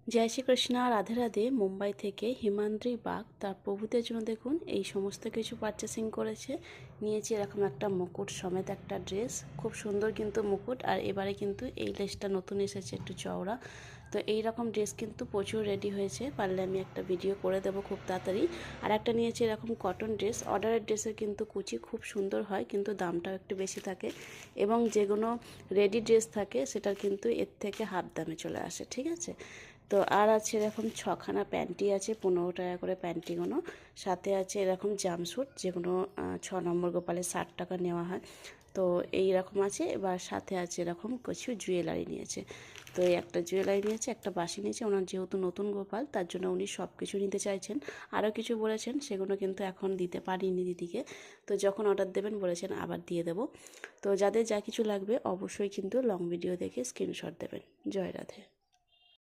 জয় শ্রীকৃষ্ণ, রাধে রাধে। মুম্বাই থেকে হিমাদ্রি বাগ তার প্রভুদের জন্য দেখুন এই সমস্ত কিছু পারচেসিং করেছে। নিয়েছি এরকম একটা মুকুট সমেত একটা ড্রেস, খুব সুন্দর কিন্তু মুকুট। আর এবারে কিন্তু এই লেসটা নতুন এসেছে, একটু চওড়া। তো এই রকম ড্রেস কিন্তু প্রচুর রেডি হয়েছে, পারলে আমি একটা ভিডিও করে দেবো খুব তাড়াতাড়ি। আর একটা নিয়েছি এরকম কটন ড্রেস, অর্ডারের ড্রেসের কিন্তু কুচি খুব সুন্দর হয়, কিন্তু দামটাও একটু বেশি থাকে। এবং যেগুলো রেডি ড্রেস থাকে সেটার কিন্তু এর থেকে হাফ দামে চলে আসে, ঠিক আছে। তো আর আছে এরকম 6খানা প্যান্টি আছে, 15 টাকা করে প্যান্টিগুলো। সাথে আছে এরকম জামস্যুট, যেগুলো 6 নম্বর গোপালে 60 টাকা নেওয়া হয়। তো এই রকম আছে। এবার সাথে আছে এরকম কিছু জুয়েলারি নিয়েছে। তো এই একটা জুয়েলারি নিয়েছে, একটা বাসি নিয়েছে। ওনার যেহেতু নতুন গোপাল, তার জন্য উনি সব কিছু নিতে চাইছেন। আরও কিছু বলেছেন, সেগুলো কিন্তু এখন দিতে পারিনি দিদিকে। তো যখন অর্ডার দেবেন বলেছেন আবার দিয়ে দেবো। তো যাদের যা কিছু লাগবে অবশ্যই কিন্তু লং ভিডিও দেখে স্ক্রিনশট দেবেন। জয় রাধে।